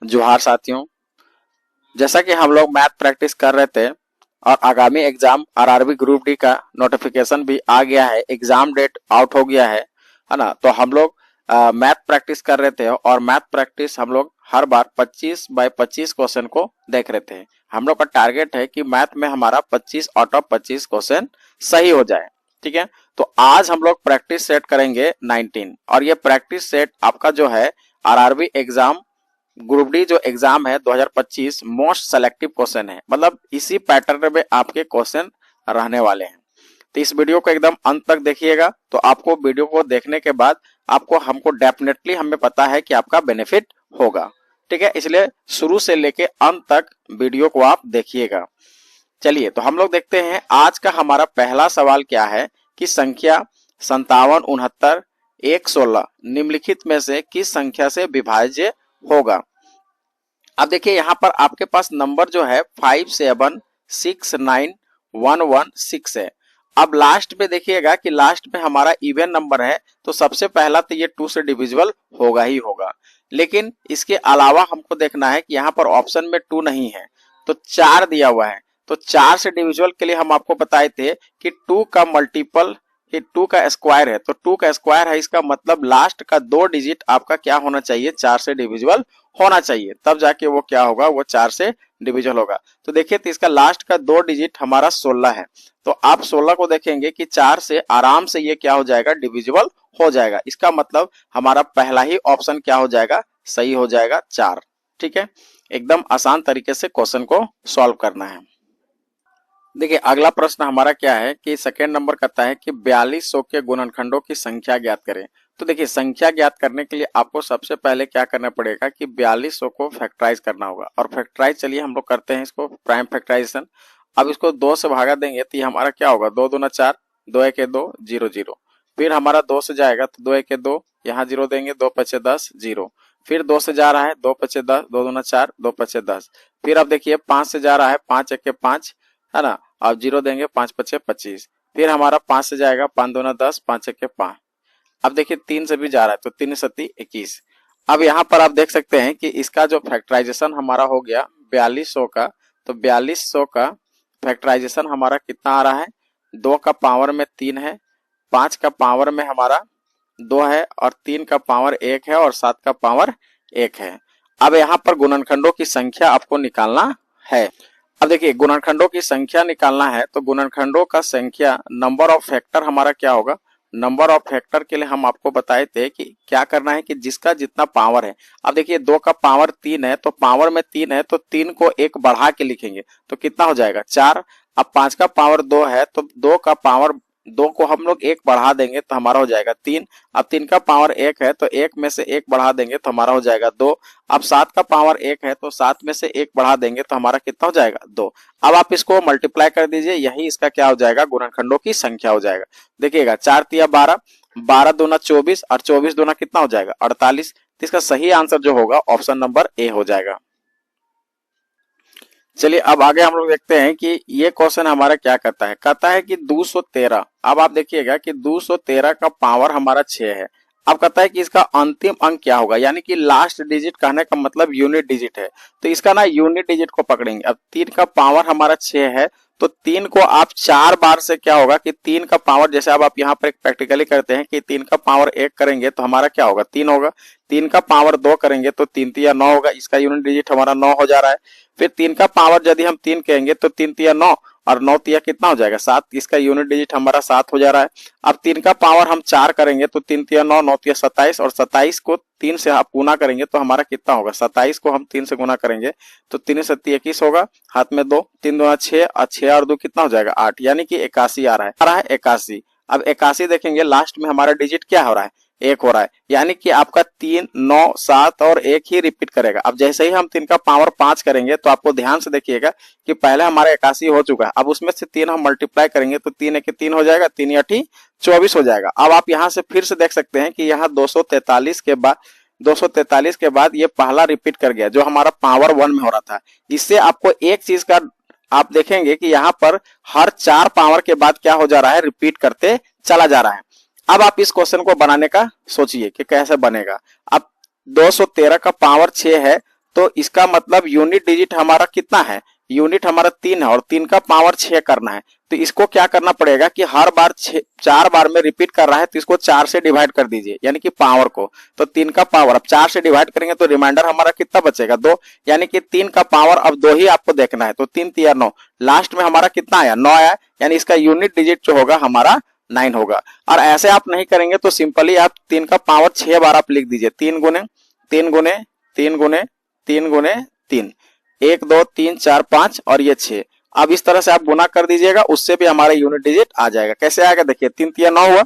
जोहार साथियों। जैसा कि हम लोग मैथ प्रैक्टिस कर रहे थे और आगामी एग्जाम आरआरबी ग्रुप डी का नोटिफिकेशन भी आ गया है, एग्जाम डेट आउट हो गया है ना। तो हम लोग मैथ प्रैक्टिस कर रहे थे और मैथ प्रैक्टिस हम लोग हर बार 25 बाय 25 क्वेश्चन को देख रहे थे। हम लोग का टारगेट है कि मैथ में हमारा 25 आउट ऑफ 25 क्वेश्चन सही हो जाए। ठीक है, तो आज हम लोग प्रैक्टिस सेट करेंगे 19 और ये प्रैक्टिस सेट आपका जो है आरआरबी एग्जाम ग्रुप डी जो एग्जाम है 2025 मोस्ट सेलेक्टिव क्वेश्चन है, मतलब इसी पैटर्न में आपके क्वेश्चन रहने वाले हैं। तो इस वीडियो को एकदम अंत तक देखिएगा, तो आपको वीडियो को देखने के बाद आपको हमको डेफिनेटली हमें पता है कि आपका बेनिफिट होगा। ठीक है, इसलिए शुरू से लेके अंत तक वीडियो को आप देखिएगा। चलिए, तो हम लोग देखते हैं आज का हमारा पहला सवाल क्या है कि संख्या 57, 69, 116 निम्नलिखित में से किस संख्या से विभाज्य होगा। अब देखिए यहाँ पर आपके पास नंबर जो है 57691116 है। अब लास्ट में देखिएगा कि लास्ट में हमारा इवन नंबर है, तो सबसे पहला तो ये 2 से डिविजिबल होगा ही होगा। लेकिन इसके अलावा हमको देखना है कि यहाँ पर ऑप्शन में 2 नहीं है तो 4 दिया हुआ है। तो 4 से डिविजिबल के लिए हम आपको बताए थे कि 2 का मल्टीपल, ये 2 का स्क्वायर है, तो 2 का स्क्वायर है, इसका मतलब लास्ट का 2 डिजिट आपका क्या होना चाहिए, 4 से डिविजिबल होना चाहिए, तब जाके वो क्या होगा, वो 4 से डिविजिबल होगा। तो देखिए, तो इसका लास्ट का 2 डिजिट हमारा 16 है, तो आप 16 को देखेंगे कि 4 से आराम से ये क्या हो जाएगा, डिविजिबल हो जाएगा। इसका मतलब हमारा पहला ही ऑप्शन क्या हो जाएगा, सही हो जाएगा 4। ठीक है, एकदम आसान तरीके से क्वेश्चन को सॉल्व करना है। देखिए अगला प्रश्न हमारा क्या है कि सेकेंड नंबर कहता है कि 4200 के गुणनखंडों की संख्या ज्ञात करें। तो देखिए संख्या ज्ञात करने के लिए आपको सबसे पहले क्या करना पड़ेगा कि 4200 को फैक्टराइज करना होगा। और फैक्टराइज चलिए हम लोग करते हैं इसको, प्राइम फैक्टराइजेशन। अब इसको 2 से भागा देंगे तो ये हमारा क्या होगा, 2 दूना 4, 2 1 2 0 0। फिर हमारा 2 से जाएगा तो 2 1 2, यहाँ 0 देंगे, 2 5 10 0। फिर 2 से जा रहा है, 2 5 10, 2 दूना 4, 2 5 10। फिर अब देखिए 5 से जा रहा है, 5 1 5, है ना। अब 0 देंगे, 5 5 25। फिर हमारा 5 से जाएगा, 5 दूना 10, 5 1 5। अब देखिए 3 से भी जा रहा है तो 3 7 21। अब यहाँ पर आप देख सकते हैं कि इसका जो फैक्टराइजेशन हमारा हो गया 4200 का, तो 4200 का फैक्टराइजेशन हमारा कितना आ रहा है, 2 का पावर में 3 है, 5 का पावर में हमारा 2 है, और 3 का पावर 1 है, और 7 का पावर 1 है। अब यहाँ पर गुणनखंडों की संख्या आपको निकालना है। अब देखिए गुणनखंडों की संख्या निकालना है, तो गुणनखंडों का संख्या नंबर ऑफ फैक्टर हमारा क्या होगा, नंबर ऑफ फैक्टर के लिए हम आपको बताए थे कि क्या करना है कि जिसका जितना पावर है। अब देखिए 2 का पावर 3 है, तो पावर में 3 है तो 3 को 1 बढ़ा के लिखेंगे तो कितना हो जाएगा, 4। अब 5 का पावर 2 है, तो 2 का पावर 2 को हम लोग 1 बढ़ा देंगे तो हमारा हो जाएगा 3। अब 3 का पावर 1 है, तो 1 में से 1 बढ़ा देंगे तो हमारा हो जाएगा 2। अब 7 का पावर 1 है, तो 7 में से 1 बढ़ा देंगे तो हमारा कितना हो जाएगा, 2। अब आप इसको मल्टीप्लाई कर दीजिए, यही इसका क्या हो जाएगा, गुणनखंडों की संख्या हो जाएगा। देखिएगा 4 तिया 12, 12 दूना 24, और 24 दूना कितना हो जाएगा, 48। तो इसका सही आंसर जो होगा ऑप्शन नंबर ए हो जाएगा। चलिए अब आगे हम लोग देखते हैं कि ये क्वेश्चन हमारा क्या कहता है, कहता है कि 213। अब आप देखिएगा कि 213 का पावर हमारा 6 है। अब कहता है कि इसका अंतिम अंक क्या होगा, यानी कि लास्ट डिजिट, कहने का मतलब यूनिट डिजिट है, तो इसका ना यूनिट डिजिट को पकड़ेंगे। अब 3 का पावर हमारा 6 है, तो 3 को आप 4 बार से क्या होगा कि 3 का पावर, जैसे अब आप यहाँ पर एक प्रैक्टिकली करते हैं कि 3 का पावर 1 करेंगे तो हमारा क्या होगा, 3 होगा। 3 का पावर 2 करेंगे तो 3 तिया 9 होगा, इसका यूनिट डिजिट हमारा 9 हो जा रहा है। फिर 3 का पावर यदि हम 3 कहेंगे तो 3 तिया 9, और 9 तिया कितना हो जाएगा, 7, इसका यूनिट डिजिट हमारा 7 हो जा रहा है। अब 3 का पावर हम 4 करेंगे तो 3 तिया 9, 9 तिया 27, और 27 को 3 से आप गुना करेंगे तो हमारा कितना होगा, 27 को हम 3 से गुना करेंगे तो 3 7 21 होगा, हाथ में 2, 3 दूना 6, और 6 और 2 कितना हो जाएगा, 8, यानी कि 81 आ रहा है 81। अब 81 देखेंगे लास्ट में हमारा डिजिट क्या हो रहा है, 1 हो रहा है, यानी कि आपका 3 9 7 और 1 ही रिपीट करेगा। अब जैसे ही हम 3 का पावर 5 करेंगे तो आपको ध्यान से देखिएगा कि पहले हमारा 81 हो चुका है, अब उसमें से 3 हम मल्टीप्लाई करेंगे तो 3 1 3 हो जाएगा, 3 8 24 हो जाएगा। अब आप यहाँ से फिर से देख सकते हैं कि यहाँ 243 के बाद ये पहला रिपीट कर गया जो हमारा पावर 1 में हो रहा था। इससे आपको एक चीज का आप देखेंगे कि यहाँ पर हर 4 पावर के बाद क्या हो जा रहा है, रिपीट करते चला जा रहा है। अब आप इस क्वेश्चन को बनाने का सोचिए कि कैसे बनेगा। अब 213 का पावर 6 है, तो इसका मतलब यूनिट डिजिट हमारा कितना है, यूनिट हमारा 3 है और 3 का पावर 6 करना है। तो इसको क्या करना पड़ेगा कि हर बार 4 बार में रिपीट कर रहा है तो इसको 4 से डिवाइड कर दीजिए, यानी कि पावर को। तो 3 का पावर अब 4 से डिवाइड करेंगे तो रिमाइंडर हमारा कितना बचेगा, 2, यानी कि 3 का पावर अब 2 ही आपको देखना है। तो 3 3 9, लास्ट में हमारा कितना आया, 9 आया, यानी इसका यूनिट डिजिट जो होगा हमारा 9 होगा। और ऐसे आप नहीं करेंगे तो सिंपली आप 3 का पावर 6 बार आप लिख दीजिए, 3 गुने 3 गुने 3 गुने 3 गुने 3, 1 2 3 4 5 और ये 6। अब इस तरह से आप गुना कर दीजिएगा, उससे भी हमारा यूनिट डिजिट आ जाएगा। कैसे आएगा देखिए, 3 तिया 9 हुआ,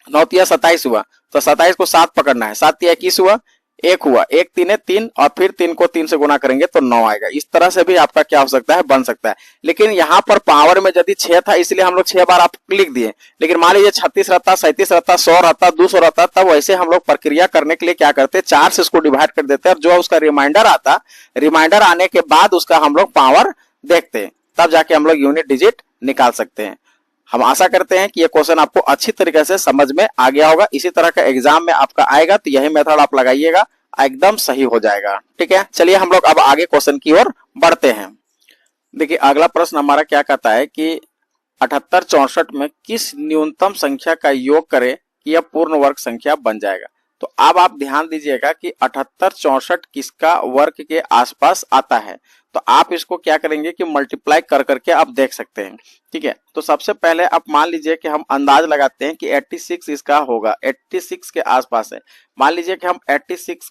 9 तिया 27 हुआ, तो 27 को 7 पकड़ना है, 7 तिया 21 हुआ, 1 हुआ, 1 3 3 और फिर 3 को 3 से गुना करेंगे तो 9 आएगा। इस तरह से भी आपका क्या हो सकता है, बन सकता है। लेकिन यहाँ पर पावर में यदि 6 था इसलिए हम लोग 6 बार आप लिख दिए, लेकिन मान लीजिए 36 रहता, 37 रहता, 100 रहता, 200 रहता, तब वैसे हम लोग प्रक्रिया करने के लिए क्या करते, 4 से इसको डिवाइड कर देते और जो उसका रिमाइंडर आता, रिमाइंडर आने के बाद उसका हम लोग पावर देखते, तब जाके हम लोग यूनिट डिजिट निकाल सकते हैं। हम आशा करते हैं कि ये क्वेश्चन आपको अच्छी तरीके से समझ में आ गया होगा। इसी तरह का एग्जाम में आपका आएगा तो यही मेथड आप लगाइएगा, एकदम सही हो जाएगा। ठीक है, चलिए हम लोग अब आगे क्वेश्चन की ओर बढ़ते हैं। देखिए अगला प्रश्न हमारा क्या कहता है कि 78 64 में किस न्यूनतम संख्या का योग करें कि यह पूर्ण वर्ग संख्या बन जाएगा। तो अब आप ध्यान दीजिएगा कि 78 64 किसका वर्ग के आसपास आता है, तो आप इसको क्या करेंगे कि मल्टीप्लाई कर करके आप देख सकते हैं। ठीक है, तो सबसे पहले आप मान लीजिए कि हम अंदाज लगाते हैं कि 86 इसका होगा, 86 के आसपास है। मान लीजिए कि हम 86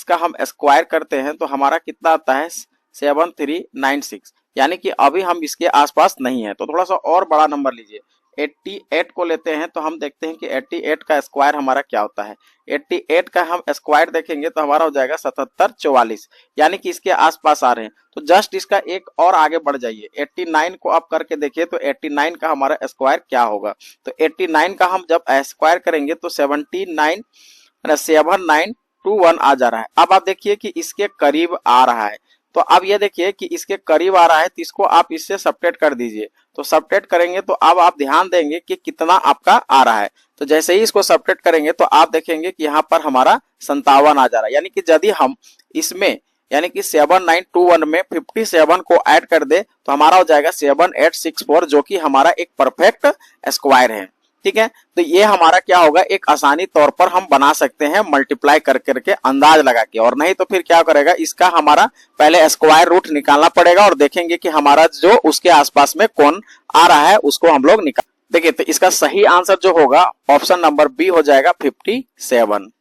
का हम स्क्वायर करते हैं तो हमारा कितना आता है, 7396, यानी कि अभी हम इसके आसपास नहीं है। तो थोड़ा सा और बड़ा नंबर लीजिए, 88 को लेते हैं तो हम देखते हैं कि 88 का स्क्वायर हमारा क्या होता है। 88 का हम स्क्वायर देखेंगे तो हमारा हो जाएगा 7744, यानी कि इसके आसपास आ रहे हैं। तो जस्ट इसका एक और आगे बढ़ जाइए, 89 को आप करके देखिए तो 89 का हमारा स्क्वायर क्या होगा। तो 89 का हम जब स्क्वायर करेंगे तो 7921 आ जा रहा है। अब आप देखिए कि इसके करीब आ रहा है, तो अब ये देखिए कि इसके करीब आ रहा है तो इसको आप इससे सबट्रैक्ट कर दीजिए। तो सबट्रैक्ट करेंगे तो अब आप ध्यान देंगे कि कितना आपका आ रहा है। तो जैसे ही इसको सबट्रैक्ट करेंगे तो आप देखेंगे कि यहाँ पर हमारा 57 आ जा रहा है, यानी कि यदि हम इसमें यानी कि 7921 में 57 को ऐड कर दे तो हमारा हो जाएगा 7864, जो कि हमारा एक परफेक्ट स्क्वायर है। ठीक है, तो ये हमारा क्या होगा, एक आसानी तौर पर हम बना सकते हैं मल्टीप्लाई कर करके अंदाज लगा के। और नहीं तो फिर क्या करेगा, इसका हमारा पहले स्क्वायर रूट निकालना पड़ेगा और देखेंगे कि हमारा जो उसके आसपास में कौन आ रहा है उसको हम लोग निकाल। देखिए तो इसका सही आंसर जो होगा ऑप्शन नंबर बी हो जाएगा 57।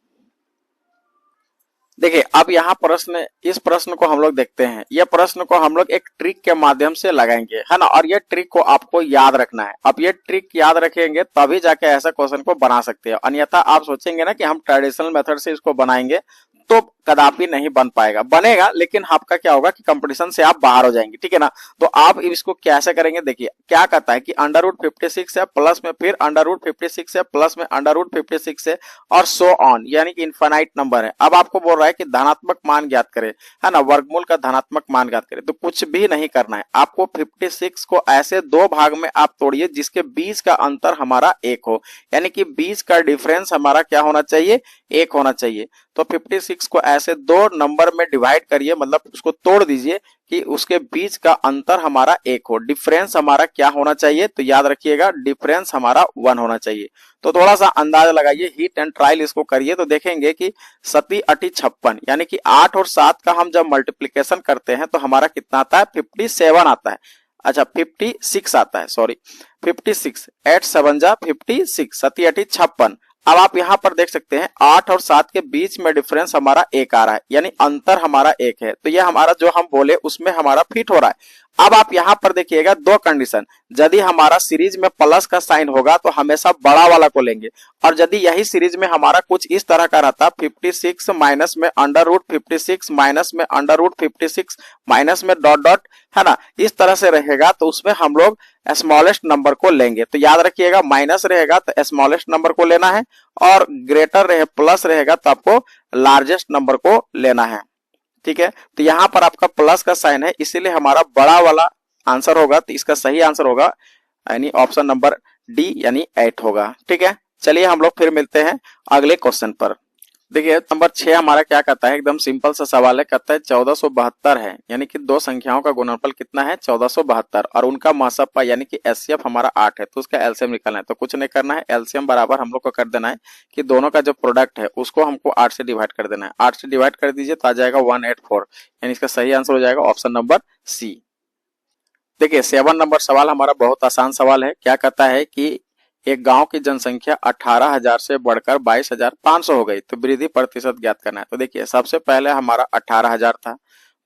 देखिए अब यहाँ प्रश्न, इस प्रश्न को हम लोग देखते हैं। यह प्रश्न को हम लोग एक ट्रिक के माध्यम से लगाएंगे, है ना, और ये ट्रिक को आपको याद रखना है। अब ये ट्रिक याद रखेंगे तभी जाके ऐसा क्वेश्चन को बना सकते हैं, अन्यथा आप सोचेंगे ना कि हम ट्रेडिशनल मेथड से इसको बनाएंगे तो कदापि नहीं बन पाएगा। बनेगा लेकिन आपका क्या होगा कि कंपटीशन से आप बाहर हो जाएंगे। ठीक है ना, तो आप इसको कैसे करेंगे, देखिए क्या कहता है कि √56 है, प्लस में फिर √56 है, प्लस में √56 है और सो ऑन, यानी कि इनफाइनाइट नंबर है। अब आपको बोल रहा है कि धनात्मक मान ज्ञात करें, है ना, वर्गमूल का धनात्मक मान ज्ञात करें। तो कुछ भी नहीं करना है आपको, 56 को ऐसे दो भाग में आप तोड़िए जिसके बीच का अंतर हमारा 1 हो, यानी कि बीच का डिफरेंस हमारा क्या होना चाहिए, 1 होना चाहिए। तो 56 को ऐसे दो नंबर में डिवाइड करिए, मतलब उसको तोड़ दीजिए कि उसके बीच का अंतर हमारा 1 हो। डिफरेंस हमारा क्या होना चाहिए, तो याद रखिएगा डिफरेंस हमारा 1 होना चाहिए। तो थोड़ा सा अंदाजा लगाइए, हिट एंड ट्रायल इसको करिए तो देखेंगे कि 7 8 56, यानी कि 8 और 7 का हम जब मल्टीप्लीकेशन करते हैं तो हमारा कितना आता है, 57 आता है। अच्छा 56 आता है, सॉरी 56, 8 7 जा 56, 7 8 56। अब आप यहाँ पर देख सकते हैं 8 और 7 के बीच में डिफरेंस हमारा 1 आ रहा है, यानी अंतर हमारा 1 है। तो ये हमारा जो हम बोले उसमें हमारा फिट हो रहा है। अब आप यहाँ पर देखिएगा दो कंडीशन, यदि हमारा सीरीज में प्लस का साइन होगा तो हमेशा बड़ा वाला को लेंगे, और यदि यही सीरीज में हमारा कुछ इस तरह का रहता 56 माइनस में √56 माइनस में √56 माइनस में डॉट डॉट, है ना, इस तरह से रहेगा तो उसमें हम लोग स्मॉलेस्ट नंबर को लेंगे। तो याद रखिएगा माइनस रहेगा तो स्मॉलेस्ट नंबर को लेना है, और ग्रेटर रहे प्लस रहेगा तो आपको लार्जेस्ट नंबर को लेना है। ठीक है, तो यहाँ पर आपका प्लस का साइन है इसीलिए हमारा बड़ा वाला आंसर होगा। तो इसका सही आंसर होगा यानी ऑप्शन नंबर डी यानी 8 होगा। ठीक है, चलिए हम लोग फिर मिलते हैं अगले क्वेश्चन पर। देखिए नंबर 6 हमारा क्या कहता है, एकदम सिंपल सा सवाल है, कहता है 1472 है, यानी कि दो संख्याओं का गुणनफल कितना है 1472 और उनका मासप्पा यानी कि एचसीएफ हमारा 8 है, तो उसका एलसीएम निकालना है। तो कुछ नहीं करना है, एलसीएम बराबर हम लोग को कर देना है कि दोनों का जो प्रोडक्ट है उसको हमको 8 से डिवाइड कर देना है। 8 से डिवाइड कर दीजिए तो आ जाएगा 184, यानी इसका सही आंसर हो जाएगा ऑप्शन नंबर सी। देखिए 7 नंबर सवाल हमारा बहुत आसान सवाल है। क्या कहता है कि एक गांव की जनसंख्या 18,000 से बढ़कर 22,500 हो गई, तो वृद्धि प्रतिशत ज्ञात करना है। तो देखिए सबसे पहले हमारा 18,000 था,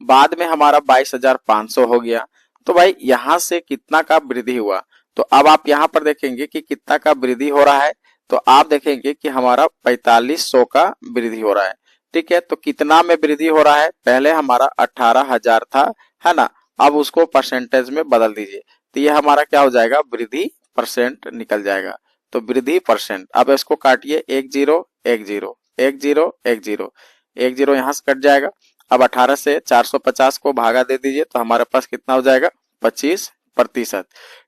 बाद में हमारा 22,500 हो गया, तो भाई यहाँ से कितना का वृद्धि हुआ। तो अब आप यहाँ पर देखेंगे कि कितना का वृद्धि हो रहा है, तो आप देखेंगे कि हमारा 4500 का वृद्धि हो रहा है। ठीक है, तो कितना में वृद्धि हो रहा है, पहले हमारा 18,000 था, है ना, अब उसको परसेंटेज में बदल दीजिए, तो ये हमारा क्या हो जाएगा, वृद्धि परसेंट निकल जाएगा। तो वृद्धि परसेंट, अब इसको काटिए, 10 10 10 10 10 यहाँ से कट जाएगा। अब 18 से 450 को भागा दे दीजिए, तो हमारे पास कितना हो जाएगा 25%।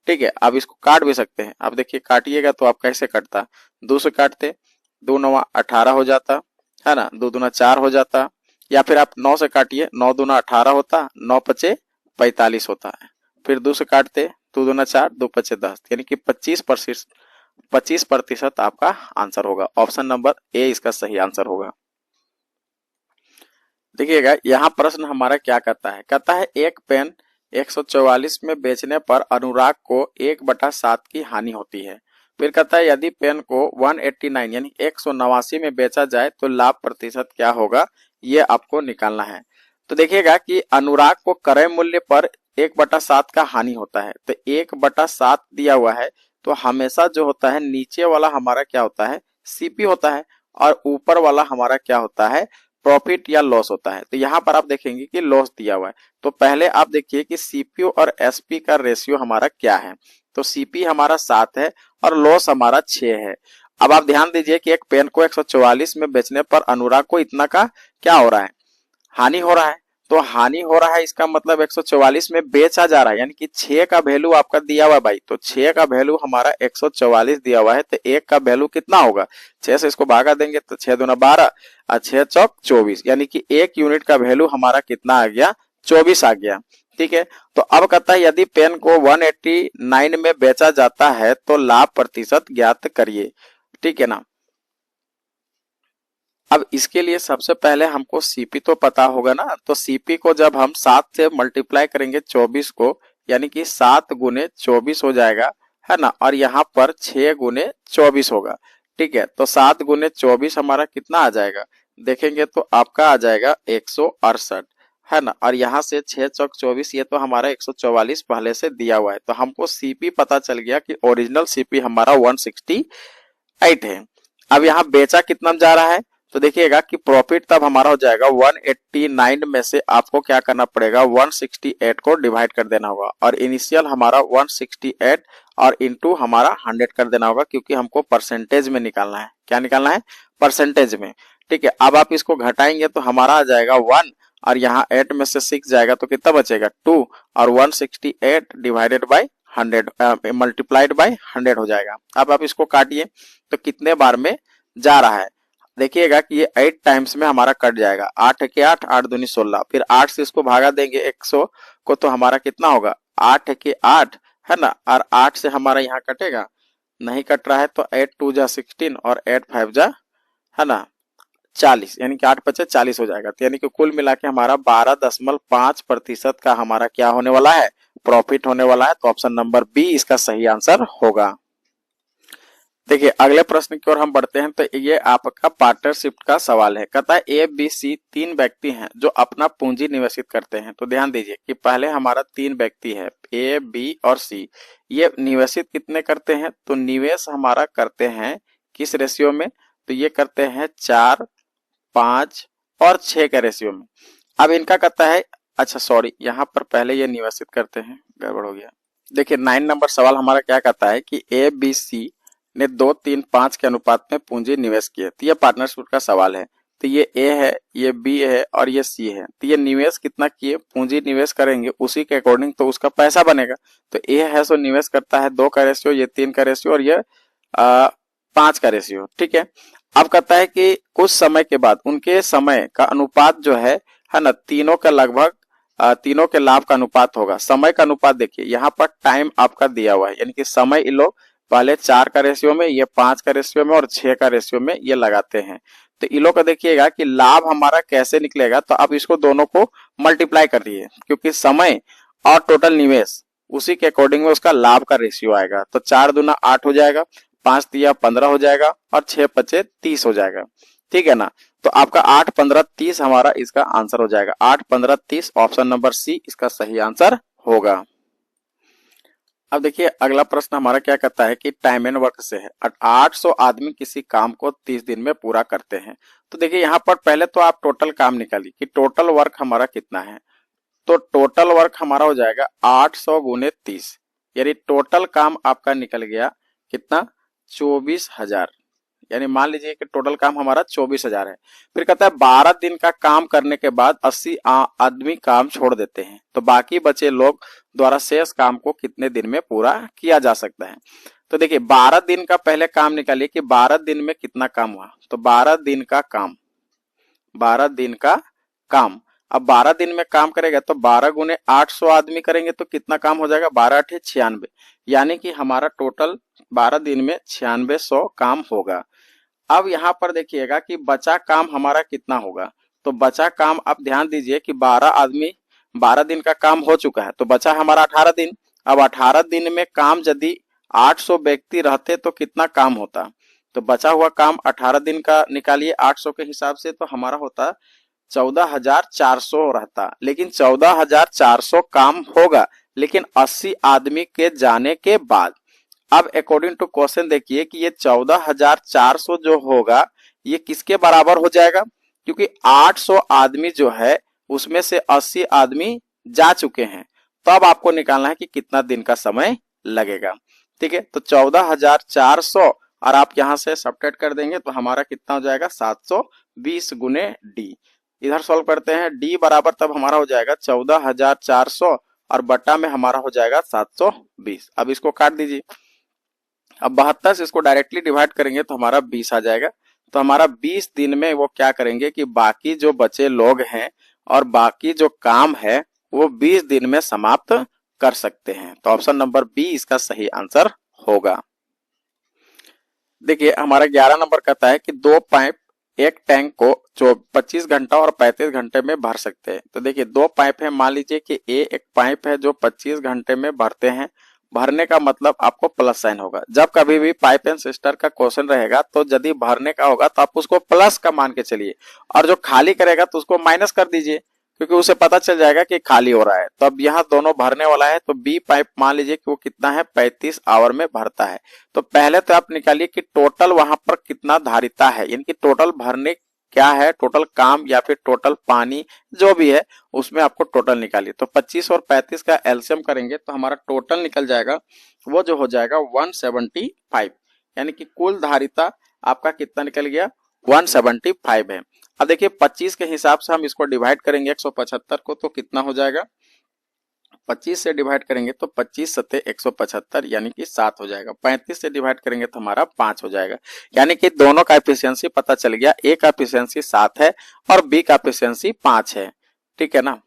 ठीक है, अब इसको काट भी सकते हैं। अब देखिए काटिएगा तो आप कैसे कटता, 2 से काटते, 2 9 18 हो जाता है ना, 2 दूना 4 हो जाता, या फिर आप 9 से काटिए, 9 दूना 18 होता, 9 पचे 45 होता है, फिर 2 से काटते, 2 दूना 4, 2 पचे 10, यानी कि 25% आपका आंसर होगा। ऑप्शन नंबर ए इसका सही आंसर होगा। देखिएगा यहाँ प्रश्न हमारा क्या कहता है, कहता है एक पेन 144 में बेचने पर अनुराग को 1/7 की हानि होती है। फिर कहता है यदि पेन को 189 यानी 189 में बेचा जाए तो लाभ प्रतिशत क्या होगा, ये आपको निकालना है। तो देखिएगा कि अनुराग को क्रय मूल्य पर 1/7 का हानि होता है, तो 1/7 दिया हुआ है, तो हमेशा जो होता है नीचे वाला हमारा क्या होता है सीपी होता है, और ऊपर वाला हमारा क्या होता है प्रॉफिट या लॉस होता है। तो यहाँ पर आप देखेंगे कि लॉस दिया हुआ है, तो पहले आप देखिए कि सीपीयू और एसपी का रेशियो हमारा क्या है। तो सीपी हमारा 7 है और लॉस हमारा 6 है। अब आप ध्यान दीजिए कि एक पेन को 144 में बेचने पर अनुराग को इतना का क्या हो रहा है, हानि हो रहा है। तो हानि हो रहा है इसका मतलब 144 में बेचा जा रहा है, यानी कि 6 का वैल्यू आपका दिया हुआ है भाई, तो 6 का वैल्यू हमारा 144 दिया हुआ है, तो 1 का वैल्यू कितना होगा, 6 से इसको भागा देंगे तो 6 दूना 12 और 6 चौक 24, यानी कि 1 यूनिट का वैल्यू हमारा कितना आ गया 24 आ गया। ठीक है, तो अब कहता है यदि पेन को 189 में बेचा जाता है तो लाभ प्रतिशत ज्ञात करिए। ठीक है ना, अब इसके लिए सबसे पहले हमको सीपी तो पता होगा ना, तो सीपी को जब हम 7 से मल्टीप्लाई करेंगे 24 को, यानी कि 7 गुने 24 हो जाएगा, है ना, और यहाँ पर 6 गुने 24 होगा। ठीक है, तो 7 गुने 24 हमारा कितना आ जाएगा, देखेंगे तो आपका आ जाएगा 168, है ना, और यहाँ से 6 चौक 24, ये तो हमारा 144 पहले से दिया हुआ है, तो हमको सीपी पता चल गया कि ओरिजिनल सीपी हमारा 168 है। अब यहाँ बेचा कितना जा रहा है, तो देखिएगा कि प्रॉफिट तब हमारा हो जाएगा 189 में से आपको क्या करना पड़ेगा 168 को डिवाइड कर देना होगा, और इनिशियल हमारा 168 और इनटू हमारा 100 कर देना होगा, क्योंकि हमको परसेंटेज में निकालना है। क्या निकालना है, परसेंटेज में। ठीक है, अब आप इसको घटाएंगे तो हमारा आ जाएगा 1, और यहाँ 8 में से 6 जाएगा तो कितना बचेगा 2, और 168 डिवाइडेड बाई 100 मल्टीप्लाइड बाई 100 हो जाएगा। अब आप इसको काटिए तो कितने बार में जा रहा है, देखिएगा कि ये 8 टाइम्स में हमारा कट जाएगा, 8 के 8, 8 दूनी 16, फिर 8 से इसको भागा देंगे 100 को, तो हमारा कितना होगा 8 के 8, है ना, और 8 से हमारा यहाँ कटेगा, नहीं कट रहा है, तो 8 2 जा 16 और 8 5 जा, है ना, 40, यानी कि 8 पचे 40 हो जाएगा। तो यानी कि कुल मिला के हमारा 12.5% का हमारा क्या होने वाला है, प्रॉफिट होने वाला है। तो ऑप्शन नंबर बी इसका सही आंसर होगा। देखिए अगले प्रश्न की ओर हम बढ़ते हैं, तो ये आपका पार्टनरशिप का सवाल है। कहता है ए बी सी 3 व्यक्ति हैं जो अपना पूंजी निवेशित करते हैं। तो ध्यान दीजिए कि पहले हमारा 3 व्यक्ति है ए बी और सी, ये निवेशित कितने करते हैं, तो निवेश हमारा करते हैं किस रेशियो में, तो ये करते हैं 4 5 और 6 के रेशियो में। अब इनका कहता है, अच्छा सॉरी, यहाँ पर पहले ये निवेशित करते हैं, गड़बड़ हो गया। देखिए 9 नंबर सवाल हमारा क्या कहता है कि ए बी सी ने 2 3 5 के अनुपात में पूंजी निवेश किए। तो ये पार्टनरशिप का सवाल है। तो ये ए है, ये बी है और ये सी है। तो ये निवेश कितना किए, पूंजी निवेश करेंगे उसी के अकॉर्डिंग तो उसका पैसा बनेगा। तो ए है सो निवेश करता है 2 का रेशियो, ये 3 का रेशियो और ये 5 का रेशियो। ठीक है, अब कहता है कि कुछ समय के बाद उनके समय का अनुपात जो है ना, तीनों का लगभग तीनों के लाभ का अनुपात होगा। समय का अनुपात देखिए यहाँ पर टाइम आपका दिया हुआ है, यानी कि समय इन लोग पहले 4 का रेशियो में, ये 5 का रेशियो में और 6 का रेशियो में ये लगाते हैं। तो इन लोग का देखिएगा कि लाभ हमारा कैसे निकलेगा, तो अब इसको दोनों को मल्टीप्लाई कर दिए, क्योंकि समय और टोटल निवेश उसी के अकॉर्डिंग में उसका लाभ का रेशियो आएगा। तो 4 दूना 8 हो जाएगा, 5 तिया 15 हो जाएगा और 6 पचे 30 हो जाएगा। ठीक है ना, तो आपका 8 15 30 हमारा इसका आंसर हो जाएगा। 8 15 30 ऑप्शन नंबर सी इसका सही आंसर होगा। अब देखिए अगला प्रश्न हमारा क्या कहता है कि टाइम एंड वर्क से है। 800 आदमी किसी काम को 30 दिन में पूरा करते हैं। तो देखिए यहाँ पर पहले तो आप टोटल काम निकालिए कि टोटल वर्क हमारा कितना है। तो टोटल वर्क हमारा हो जाएगा 800 गुने 30, यानी टोटल काम आपका निकल गया कितना, 24,000। यानी मान लीजिए कि टोटल काम हमारा 24,000 है। फिर कहता है 12 दिन का काम करने के बाद 80 आदमी काम छोड़ देते हैं, तो बाकी बचे लोग द्वारा शेष काम को कितने दिन में पूरा किया जा सकता है। तो देखिए 12 दिन का पहले काम निकालिए कि 12 दिन में कितना काम हुआ। तो 12 दिन का काम, 12 दिन का काम, अब 12 दिन में काम करेगा तो 12 गुने 800 आदमी करेंगे तो कितना काम हो जाएगा, 12 8 96, यानी कि हमारा टोटल 12 दिन में 9600 काम होगा। अब यहाँ पर देखिएगा कि बचा काम हमारा कितना होगा। तो बचा काम आप ध्यान दीजिए कि 12 आदमी 12 दिन का काम हो चुका है, तो बचा हमारा 18 दिन। अब 18 दिन में काम यदि 800 व्यक्ति रहते तो कितना काम होता। तो बचा हुआ काम 18 दिन का निकालिए 800 के हिसाब से, तो हमारा होता 14,400 रहता। लेकिन 14,400 काम होगा, लेकिन 80 आदमी के जाने के बाद। अब अकॉर्डिंग टू क्वेश्चन देखिए कि ये 14,400 जो होगा ये किसके बराबर हो जाएगा, क्योंकि 800 आदमी जो है उसमें से 80 आदमी जा चुके हैं। तो अब आपको निकालना है कि कितना दिन का समय लगेगा। ठीक है, तो 14,400 और आप यहां से सब्ट्रैक्ट कर देंगे तो हमारा कितना हो जाएगा, 720 गुने डी। इधर सॉल्व करते हैं, डी बराबर तब हमारा हो जाएगा 14,400 और बट्टा में हमारा हो जाएगा 720। अब इसको काट दीजिए। अब 72 से इसको डायरेक्टली डिवाइड करेंगे तो हमारा 20 आ जाएगा। तो हमारा 20 दिन में वो क्या करेंगे कि बाकी जो बचे लोग हैं और बाकी जो काम है वो 20 दिन में समाप्त कर सकते हैं। तो ऑप्शन नंबर बी इसका सही आंसर होगा। देखिए हमारा 11 नंबर कहता है कि 2 पाइप एक टैंक को 25 घंटा और 35 घंटे में भर सकते हैं। तो देखिए 2 पाइप है, मान लीजिए कि एक पाइप है जो 25 घंटे में भरते हैं। भरने का मतलब आपको प्लस साइन होगा। जब कभी भी पाइप एंड सिस्टर का क्वेश्चन रहेगा तो यदि भरने का होगा तो आप उसको प्लस का मान के चलिए, और जो खाली करेगा तो उसको माइनस कर दीजिए, क्योंकि उसे पता चल जाएगा कि खाली हो रहा है। तो अब यहाँ दोनों भरने वाला है, तो बी पाइप मान लीजिए कि वो कितना है, 35 आवर में भरता है। तो पहले तो आप निकालिए कि टोटल वहां पर कितना धारिता है, यानी कि टोटल भरने क्या है, टोटल काम या फिर टोटल पानी जो भी है उसमें आपको टोटल निकालिए। तो 25 और 35 का एलसीएम करेंगे तो हमारा टोटल निकल जाएगा, वो जो हो जाएगा 175, यानी कि कुल धारिता आपका कितना निकल गया, 175 है। अब देखिए 25 के हिसाब से हम इसको डिवाइड करेंगे 175 को, तो कितना हो जाएगा, 25 से डिवाइड करेंगे तो 25 सत्ते 175 यानी कि 7 हो जाएगा। 35 से डिवाइड करेंगे तो हमारा 5 हो जाएगा। यानी कि दोनों का एफिशिएंसी पता चल गया, ए का एफिशिएंसी 7 है और बी का एफिशिएंसी 5 है। ठीक है ना।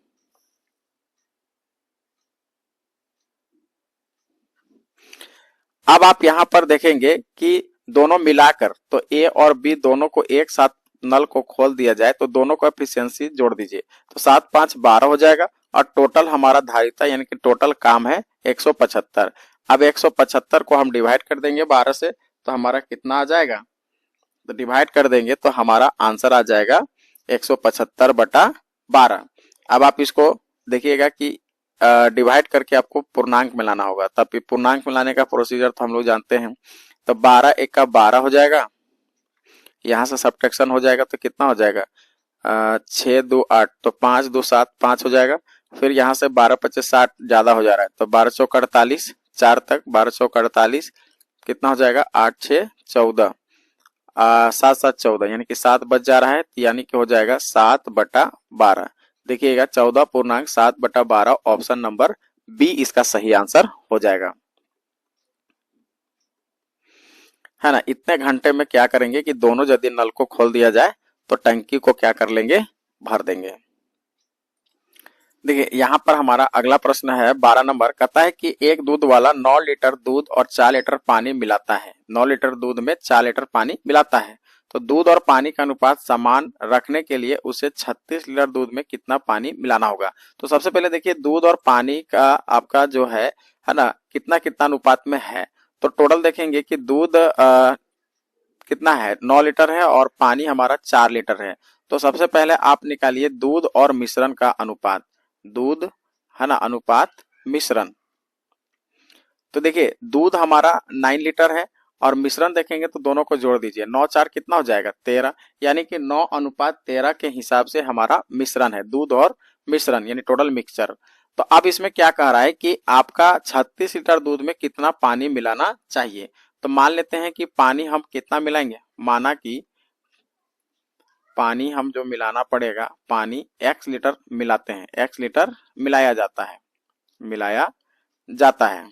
अब आप यहां पर देखेंगे कि दोनों मिलाकर, तो ए और बी दोनों को एक साथ नल को खोल दिया जाए तो दोनों को एफिशिएंसी जोड़ दीजिए, तो 7 5 12 हो जाएगा और टोटल हमारा धारिता यानी कि टोटल काम है 175। अब 175 को हम डिवाइड कर देंगे 12 से, तो हमारा कितना आ जाएगा, तो डिवाइड कर देंगे तो हमारा आंसर आ जाएगा 175/12। अब आप इसको देखिएगा कि डिवाइड करके आपको पूर्णांक मिलाना होगा, तब पूर्णांक मिलाने का प्रोसीजर तो हम लोग जानते हैं। तो 12 1 का 12 हो जाएगा, यहाँ से सब्ट्रैक्शन हो जाएगा तो कितना हो जाएगा, 6 2 8, तो 5 2 7 5 हो जाएगा। फिर यहाँ से 12 25 60 ज्यादा हो जा रहा है, तो 12 चौक 48, 4 तक 12 चौक 48 कितना हो जाएगा, 8 6 14, 7 7 14, यानी कि 7 बच जा रहा है, यानी कि हो जाएगा 7/12। देखिएगा 14 पूर्णांक 7/12 ऑप्शन नंबर बी इसका सही आंसर हो जाएगा। है ना। इतने घंटे में क्या करेंगे कि दोनों यदि नल को खोल दिया जाए तो टंकी को क्या कर लेंगे, भर देंगे। देखिए यहाँ पर हमारा अगला प्रश्न है 12 नंबर, कहता है कि एक दूध वाला 9 लीटर दूध और 4 लीटर पानी मिलाता है। 9 लीटर दूध में 4 लीटर पानी मिलाता है, तो दूध और पानी का अनुपात समान रखने के लिए उसे 36 लीटर दूध में कितना पानी मिलाना होगा। तो सबसे पहले देखिए दूध और पानी का आपका जो है ना, कितना कितना अनुपात में है। तो टोटल देखेंगे कि दूध कितना है, 9 लीटर है और पानी हमारा 4 लीटर है। तो सबसे पहले आप निकालिए दूध और मिश्रण का अनुपात, दूध है ना अनुपात मिश्रण। तो देखिए दूध हमारा 9 लीटर है और मिश्रण देखेंगे तो दोनों को जोड़ दीजिए, 9 4 कितना हो जाएगा 13, यानी कि 9 अनुपात 13 के हिसाब से हमारा मिश्रण है, दूध और मिश्रण यानी टोटल मिक्सचर। तो अब इसमें क्या कह रहा है कि आपका 36 लीटर दूध में कितना पानी मिलाना चाहिए। तो मान लेते हैं कि पानी हम कितना मिलाएंगे, माना कि पानी हम जो मिलाना पड़ेगा, पानी x लीटर मिलाते हैं, x लीटर मिलाया जाता है, मिलाया जाता है,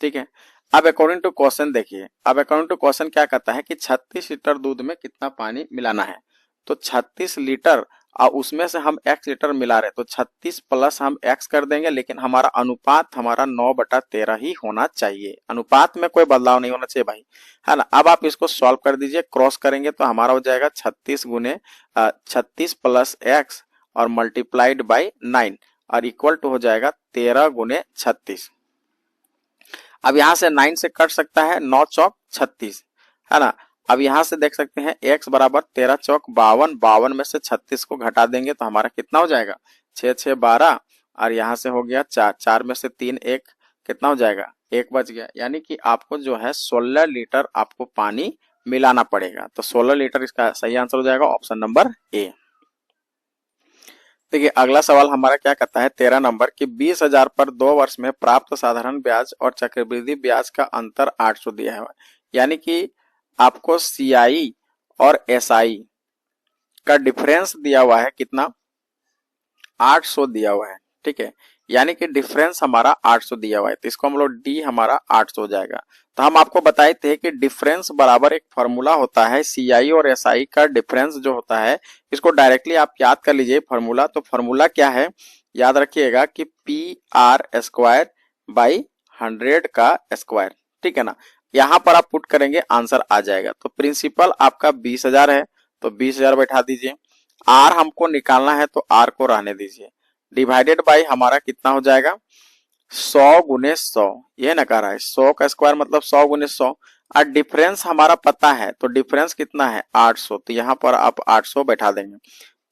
ठीक है। अब अकॉर्डिंग टू क्वेश्चन देखिए, अब अकॉर्डिंग टू क्वेश्चन क्या कहता है कि 36 लीटर दूध में कितना पानी मिलाना है। तो 36 लीटर और उसमें से हम x लीटर मिला रहे, तो 36 प्लस हम x कर देंगे, लेकिन हमारा अनुपात हमारा 9/13 ही होना चाहिए, अनुपात में कोई बदलाव नहीं होना चाहिए भाई, है ना। अब आप इसको सॉल्व कर दीजिए, क्रॉस करेंगे तो हमारा हो जाएगा 36 प्लस x और मल्टीप्लाइड बाई 9 और इक्वल टू हो जाएगा 13 गुने 36। अब यहां से 9 से कट सकता है, 9 चौक 36, है ना। अब यहां से देख सकते हैं x बराबर 13 चौक 52, 52 में से 36 को घटा देंगे तो हमारा कितना हो जाएगा 6 6 12 और यहां से हो गया 4, 4 में से 3 1 कितना हो जाएगा 1 बच गया, यानी कि आपको जो है 16 लीटर आपको पानी मिलाना पड़ेगा। तो 16 लीटर इसका सही आंसर हो जाएगा ऑप्शन नंबर ए। देखिए अगला सवाल हमारा क्या कहता है 13 नंबर कि 20,000 पर 2 वर्ष में प्राप्त साधारण ब्याज और चक्रवृद्धि ब्याज का अंतर 800 दिया है, यानी कि आपको सीआई और एसआई का डिफरेंस दिया हुआ है कितना 800 दिया हुआ है, ठीक है, यानी कि डिफरेंस हमारा 800 दिया हुआ है, तो इसको हम लोग डी हमारा 800 हो जाएगा। तो हम आपको बताए थे कि डिफरेंस बराबर एक फॉर्मूला होता है, सीआई और एसआई का डिफरेंस जो होता है इसको डायरेक्टली आप याद कर लीजिए फॉर्मूला। तो फॉर्मूला क्या है, याद रखिएगा कि पी आर स्क्वायर बाई 100 का स्क्वायर, ठीक है ना। यहां पर आप पुट करेंगे आंसर आ जाएगा। तो प्रिंसिपल आपका 20,000 है तो 20,000 बैठा दीजिए, आर हमको निकालना है तो आर को रहने दीजिए, डिवाइडेड बाई हमारा कितना हो जाएगा 100 गुने 100, ये ना कह रहा है 100 का स्क्वायर मतलब 100 गुने 100 और डिफरेंस हमारा पता है, तो डिफरेंस कितना है 800, तो यहाँ पर आप 800 बैठा देंगे।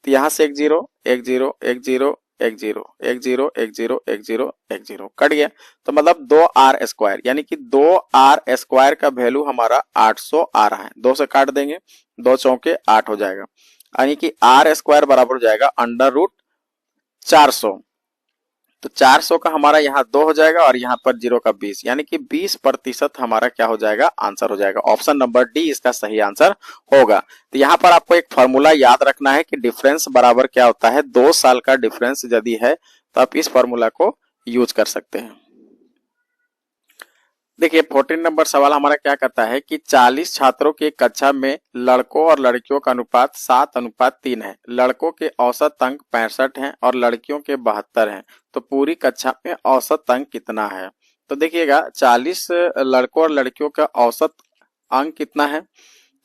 तो यहाँ से 1 0 1 0 1 0 1 0 1 0 1 0 1 0 1 0 कट गया, तो मतलब 2r स्क्वायर, यानी कि 2r स्क्वायर का वैल्यू हमारा 800 आ रहा है, 2 से काट देंगे 2 चौके 8 हो जाएगा, यानी कि r स्क्वायर बराबर हो जाएगा अंडर रूट 400। तो 400 का हमारा यहाँ 2 हो जाएगा और यहाँ पर 0 का 20, यानी कि 20% हमारा क्या हो जाएगा आंसर हो जाएगा, ऑप्शन नंबर डी इसका सही आंसर होगा। तो यहाँ पर आपको एक फॉर्मूला याद रखना है कि डिफरेंस बराबर क्या होता है, 2 साल का डिफरेंस यदि है तो आप इस फॉर्मूला को यूज कर सकते हैं। देखिए 14 नंबर सवाल हमारा क्या कहता है कि 40 छात्रों की कक्षा में लड़कों और लड़कियों का अनुपात 7:3 है, लड़कों के औसत अंक 65 हैं और लड़कियों के 72 हैं, तो पूरी कक्षा में औसत अंक कितना है। तो देखिएगा 40 लड़कों और लड़कियों का औसत अंक कितना है,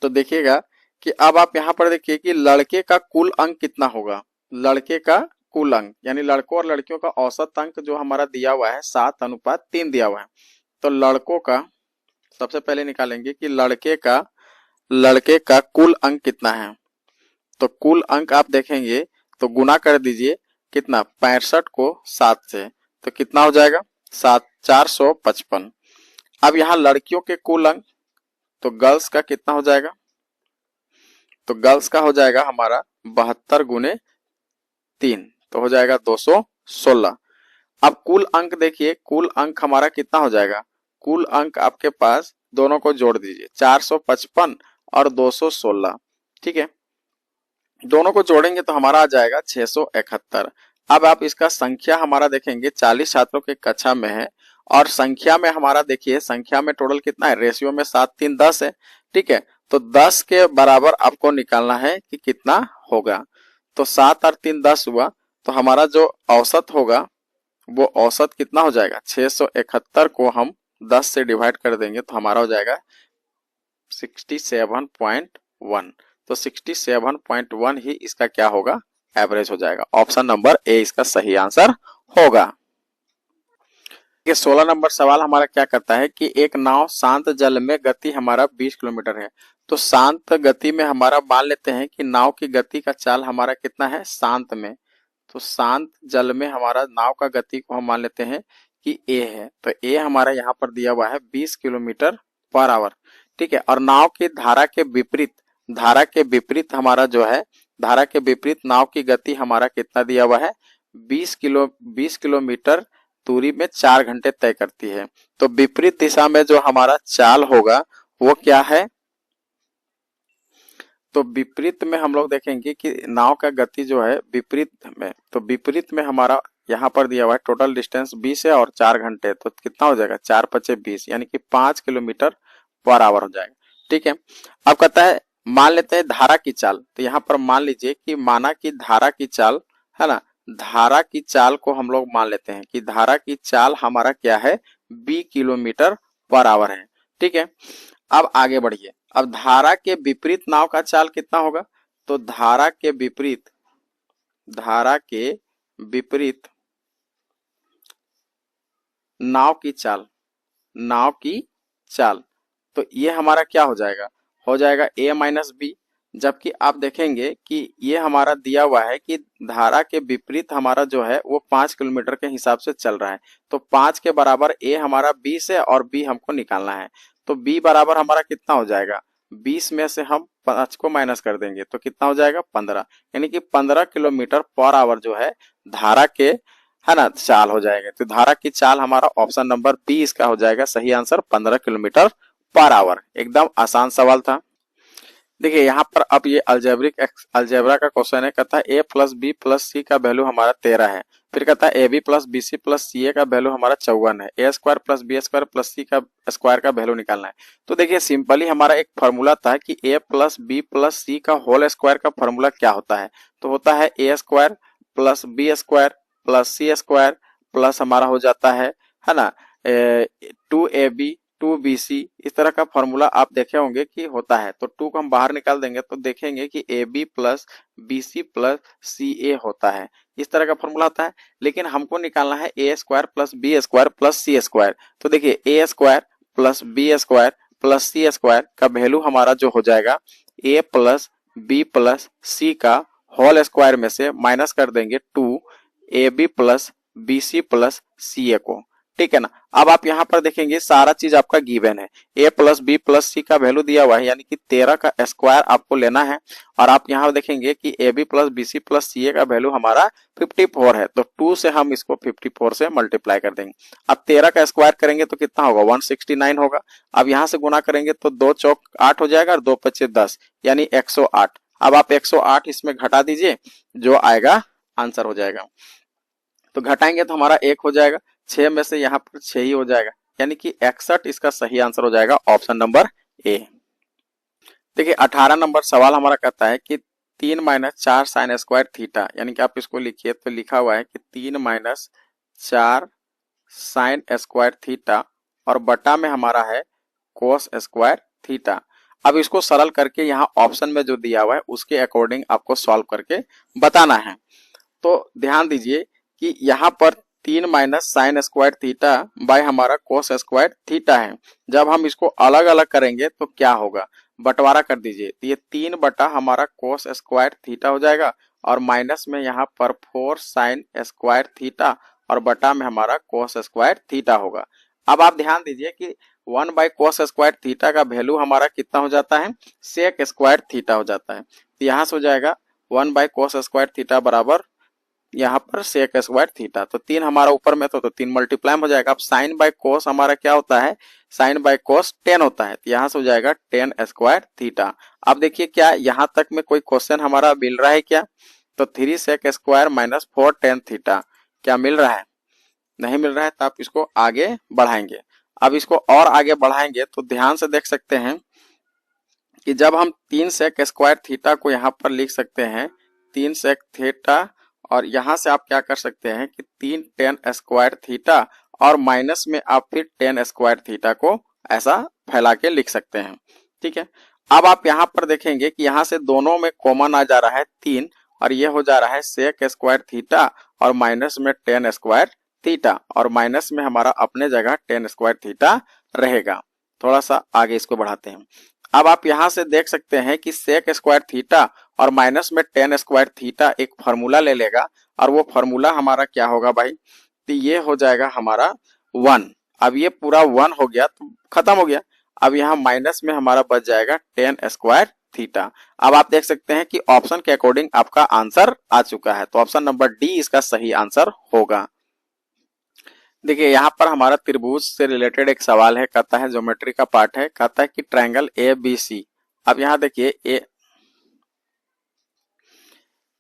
तो देखिएगा कि अब आप यहाँ पर देखिए कि लड़के का कुल अंक कितना होगा, लड़के का कुल अंक यानी लड़कों और लड़कियों का औसत अंक जो हमारा दिया हुआ है 7:3 दिया हुआ है। तो लड़कों का सबसे पहले निकालेंगे कि लड़के का कुल अंक कितना है। तो कुल अंक आप देखेंगे तो गुना कर दीजिए कितना 65 को 7 से, तो कितना हो जाएगा 455। अब यहाँ लड़कियों के कुल अंक, तो गर्ल्स का कितना हो जाएगा, तो गर्ल्स का हो जाएगा हमारा 72 गुने 3, तो हो जाएगा 216। अब कुल अंक देखिए, कुल अंक हमारा कितना हो जाएगा, कुल अंक आपके पास दोनों को जोड़ दीजिए 455 और 216, ठीक है, दोनों को जोड़ेंगे तो हमारा आ जाएगा 671। अब आप इसका संख्या हमारा देखेंगे 40 छात्रों के कक्षा में है और संख्या में हमारा देखिए, संख्या में टोटल कितना है, रेशियो में 7 3 10 है। ठीक है, तो 10 के बराबर आपको निकालना है कि कितना होगा। तो 7 और 3 10 हुआ, तो हमारा जो औसत होगा वो औसत कितना हो जाएगा, 671 को हम 10 से डिवाइड कर देंगे तो हमारा हो जाएगा 67.1। तो 67.1 ही इसका क्या होगा, एवरेज हो जाएगा। ऑप्शन नंबर ए इसका सही आंसर होगा। ये 16 नंबर सवाल हमारा क्या करता है कि एक नाव शांत जल में गति हमारा 20 किलोमीटर है। तो शांत गति में हमारा मान लेते हैं कि नाव की गति का चाल हमारा कितना है शांत में। तो शांत जल में हमारा नाव का गति को हम मान लेते हैं कि ए है। तो ए हमारा यहाँ पर दिया हुआ है 20 किलोमीटर पर आवर। ठीक है, और नाव की धारा के विपरीत हमारा जो है, धारा के विपरीत नाव की गति हमारा कितना दिया हुआ है, 20 किलोमीटर दूरी में 4 घंटे तय करती है। तो विपरीत दिशा में जो हमारा चाल होगा वो क्या है, तो विपरीत में हम लोग देखेंगे कि नाव का गति जो है विपरीत में, तो विपरीत में हमारा यहाँ पर दिया हुआ है टोटल डिस्टेंस 20 है और 4 घंटे, तो कितना हो जाएगा, 4 पचे 20 यानी कि 5 किलोमीटर पर आवर हो जाएगा। ठीक है, अब कहता है मान लेते हैं धारा की चाल। तो यहाँ पर मान लीजिए कि माना कि धारा की चाल है ना, धारा की चाल को हम लोग मान लेते हैं कि धारा की चाल हमारा क्या है, 20 किलोमीटर पर आवर है। ठीक है, अब आगे बढ़िए। अब धारा के विपरीत नाव का चाल कितना होगा, तो धारा के विपरीत नाव की चाल, तो ये हमारा क्या हो जाएगा a माइनस बी। जबकि आप देखेंगे कि ये हमारा दिया हुआ है कि धारा के विपरीत हमारा जो है वो 5 किलोमीटर के हिसाब से चल रहा है। तो 5 के बराबर a हमारा 20 है और b हमको निकालना है। तो b बराबर हमारा कितना हो जाएगा, 20 में से हम 5 को माइनस कर देंगे तो कितना हो जाएगा, 15। यानी कि 15 किलोमीटर पर आवर जो है धारा के, है ना, चाल हो जाएगा। तो धारा की चाल हमारा ऑप्शन नंबर बी इसका हो जाएगा सही आंसर, 15 किलोमीटर पर आवर। एकदम आसान सवाल था। देखिए यहाँ पर अब ये अलजेब्रा का क्वेश्चन है। कहता है ए प्लस बी प्लस सी का वैल्यू हमारा 13 है। फिर कहता है A B plus B C plus C A का वैल्यू हमारा 54 है। A square plus B square plus सी का स्क्वायर का वैल्यू निकालना है। तो देखिए सिंपली हमारा एक फॉर्मूला था कि ए प्लस बी प्लस सी का होल स्क्वायर का फॉर्मूला क्या होता है, तो होता है A square plus B square plus C square plus हमारा हो जाता है ना 2ab 2bc। इस तरह का फॉर्मूला आप देखे होंगे कि होता है। तो 2 को हम बाहर निकाल देंगे तो देखेंगे कि ab plus bc plus ca होता है। इस तरह का फॉर्मूला होता है। लेकिन हमको निकालना है a square plus B square plus C square. तो देखिए a square plus B square plus C square का वैल्यू हमारा जो हो जाएगा a प्लस बी प्लस सी का होल स्क्वायर में से माइनस कर देंगे 2ab plus bc plus ca को। ठीक है ना। अब आप यहाँ पर देखेंगे सारा चीज आपका गिवन है। a प्लस बी प्लस सी का वैल्यू दिया हुआ है यानी कि 13 का स्क्वायर आपको लेना है। और आप यहाँ देखेंगे कि A B plus B C plus C A का वैल्यू हमारा 54 है। तो 2 से हम इसको 54 से मल्टीप्लाई कर देंगे। अब 13 का स्क्वायर करेंगे तो कितना होगा, 169 होगा। अब यहाँ से गुना करेंगे तो 2 चौक 8 हो जाएगा और 2 पच्चे 10 यानी 108। अब आप 108 इसमें घटा दीजिए, जो आएगा आंसर हो जाएगा। तो घटाएंगे तो हमारा 1 हो जाएगा, 6 में से यहाँ पर 6 ही हो जाएगा यानी कि 61 इसका सही आंसर हो जाएगा, ऑप्शन नंबर ए। देखिए 18 नंबर सवाल हमारा कहता है कि 3 माइनस 4 साइन स्क्वायर थीटा, यानी कि आप इसको लिखिए तो लिखा हुआ है कि 3 माइनस 4 साइन स्क्वायर थीटा और बटा में हमारा है कोस स्क्वायर थीटा। अब इसको सरल करके यहाँ ऑप्शन में जो दिया हुआ है उसके अकॉर्डिंग आपको सॉल्व करके बताना है। तो ध्यान दीजिए कि यहाँ पर 3 minus sine square theta by हमारा कोस स्क्वायर थीटा है। जब हम इसको अलग अलग करेंगे तो क्या होगा, बंटवारा कर दीजिए तो ये 3 बटा हमारा कोस स्क्वायर थीटा हो जाएगा और माइनस में यहाँ पर 4 साइन स्क्वायर थीटा और बटा में हमारा कोस स्क्वायर थीटा होगा। अब आप ध्यान दीजिए कि 1 बाय कोस स्क्वायर थीटा का वैल्यू हमारा कितना हो जाता है, सेक स्क्वायर थीटा हो जाता है। तो यहाँ से हो जाएगा 1 बाय कोस स्क्वायर थीटा बराबर यहाँ पर सेक स्क्वायर थीटा। तो 3 हमारा ऊपर में तो 3 मल्टीप्लाई हो जाएगा। अब साइन बाय कोस हमारा क्या होता है, साइन बाय कोस 10 होता है। तो यहाँ से हो जाएगा 10 स्क्वायर थीटा। अब देखिए क्या यहाँ तक में कोई क्वेश्चन हमारा मिल रहा है क्या, तो 3 सेक स्क्वायर माइनस 4 10 थीटा क्या मिल रहा है। नहीं मिल रहा है तो आप इसको आगे बढ़ाएंगे। अब इसको और आगे बढ़ाएंगे तो ध्यान से देख सकते हैं कि जब हम 3 सेक स्क्वायर थीटा को यहाँ पर लिख सकते हैं 3 सेक थीटा, और यहाँ से आप क्या कर सकते हैं कि 3 टेन स्क्वायर थीटा और माइनस में आप फिर टेन स्क्वायर थीटा को ऐसा फैला के लिख सकते हैं। ठीक है, अब आप यहाँ पर देखेंगे कि यहाँ से दोनों में कॉमन आ जा रहा है 3 और ये हो जा रहा है सेक स्क्वायर थीटा और माइनस में टेन स्क्वायर थीटा, और माइनस में हमारा अपने जगह टेन स्क्वायर थीटा रहेगा। थोड़ा सा आगे इसको बढ़ाते हैं। अब आप यहाँ से देख सकते हैं कि सेक स्क्वायर थीटा और माइनस में टेन स्क्वायर थीटा एक फार्मूला ले लेगा, और वो फार्मूला हमारा क्या होगा भाई, तो ये हो जाएगा हमारा 1। अब ये पूरा 1 हो गया तो खत्म हो गया। अब यहाँ माइनस में हमारा बच जाएगा टेन स्क्वायर थीटा। अब आप देख सकते हैं कि ऑप्शन के अकॉर्डिंग आपका आंसर आ चुका है, तो ऑप्शन नंबर डी इसका सही आंसर होगा। देखिए यहाँ पर हमारा त्रिभुज से रिलेटेड एक सवाल है, कहता है ज्योमेट्री का पार्ट है, कहता है कि ट्रायंगल ए बी सी। अब यहाँ देखिए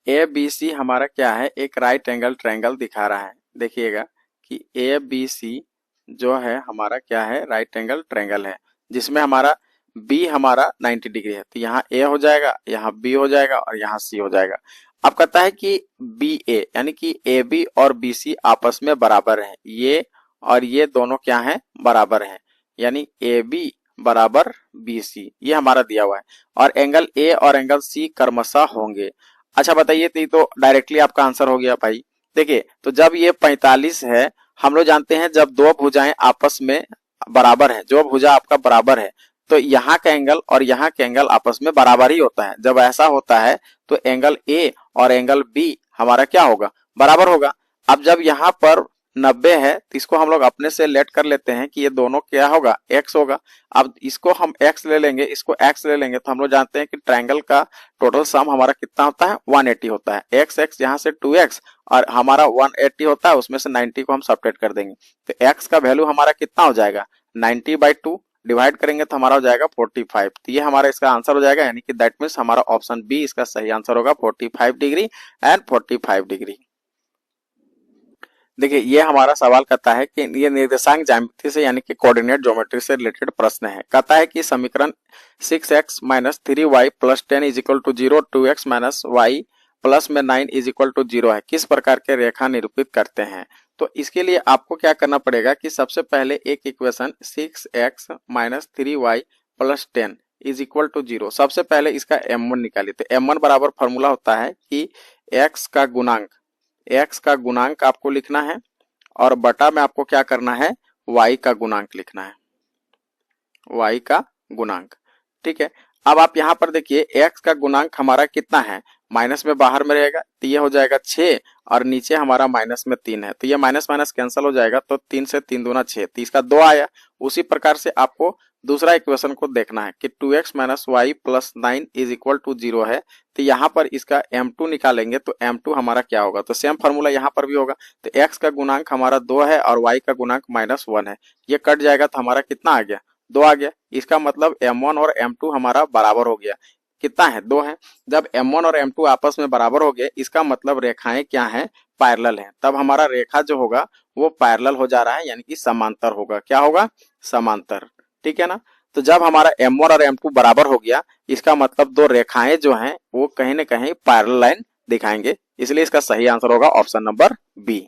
ए बी सी हमारा क्या है, एक राइट एंगल ट्रायंगल दिखा रहा है। देखिएगा कि ए बी सी जो है हमारा क्या है, राइट एंगल ट्रायंगल है, जिसमें हमारा बी हमारा 90 डिग्री है। तो यहाँ ए हो जाएगा, यहाँ बी हो जाएगा और यहाँ सी हो जाएगा। अब कहता है कि बी ए यानी कि ए बी और बी सी आपस में बराबर है, ये और ये दोनों क्या है, बराबर है, यानी ए बी बराबर बी सी, ये हमारा दिया हुआ है। और एंगल ए और एंगल सी क्रमशः होंगे। अच्छा बताइए, तो डायरेक्टली आपका आंसर हो गया भाई। देखिए तो जब ये 45 है, हम लोग जानते हैं जब दो भुजाएं आपस में बराबर है, जो भुजा आपका बराबर है तो यहाँ का एंगल और यहाँ का एंगल आपस में बराबर ही होता है। जब ऐसा होता है तो एंगल ए और एंगल बी हमारा क्या होगा, बराबर होगा। अब जब यहाँ पर 90 है तो इसको हम लोग अपने से लेट कर लेते हैं कि ये दोनों क्या होगा, x होगा। अब इसको हम x ले लेंगे, इसको x ले लेंगे, तो हम लोग जानते हैं कि ट्रायंगल का टोटल सम हमारा कितना होता है, 180 होता है। x यहाँ से 2x और हमारा 180 होता है, उसमें से 90 को हम सब्ट्रैक्ट कर देंगे तो x का वैल्यू हमारा कितना हो जाएगा, 90/2 डिवाइड करेंगे तो हमारा हो जाएगा 45। तो ये हमारा इसका आंसर हो जाएगा, यानी कि दैट मीन्स हमारा ऑप्शन बी इसका सही आंसर होगा, 45 डिग्री एंड 45 डिग्री। देखिए ये हमारा सवाल कहता है कि ये निर्देशांक ज्यामिति से यानी कि कोऑर्डिनेट ज्योमेट्री से रिलेटेड प्रश्न है। कहता है कि समीकरण 6x - 3y + 10 = 0, 2x - y plus में 9 = 0 है, किस प्रकार के रेखा निरूपित करते हैं। तो इसके लिए आपको क्या करना पड़ेगा कि सबसे पहले एक इक्वेशन 6x - 3y + 10 = 0, सबसे पहले इसका m1 निकालिए। तो m1 बराबर फॉर्मूला होता है कि x का गुणांक आपको लिखना है और बटा में आपको क्या करना है, y का गुणांक लिखना है, y का गुणांक। ठीक है, अब आप यहाँ पर देखिए x का गुणांक हमारा कितना है, माइनस में बाहर में रहेगा तो ये हो जाएगा 6 और नीचे हमारा माइनस में 3 है, तो ये माइनस माइनस कैंसिल हो जाएगा, तो 3 से 3 दूना 6, तो इसका 2 आया। उसी प्रकार से आपको दूसरा इक्वेशन को देखना है कि 2x - y + 9 = 0 है, तो यहाँ पर इसका m2 निकालेंगे तो m2 हमारा क्या होगा, तो सेम फॉर्मूला यहाँ पर भी होगा। तो x का गुणांक हमारा 2 है और y का गुणांक -1 है, ये कट जाएगा तो हमारा कितना आ गया, 2 आ गया। इसका मतलब m1 और m2 हमारा बराबर हो गया, कितना है, 2 है। जब m1 और m2 आपस में बराबर हो गए, इसका मतलब रेखाएं क्या हैं, पैरेलल हैं। तब हमारा रेखा जो होगा वो पैरेलल हो जा रहा है, यानी कि समांतर होगा। क्या होगा, समांतर। ठीक है ना। तो जब हमारा m1 और m2 बराबर हो गया, इसका मतलब दो रेखाएं जो हैं वो कहीं ना कहीं पैरेलल लाइन दिखाएंगे, इसलिए इसका सही आंसर होगा ऑप्शन नंबर बी।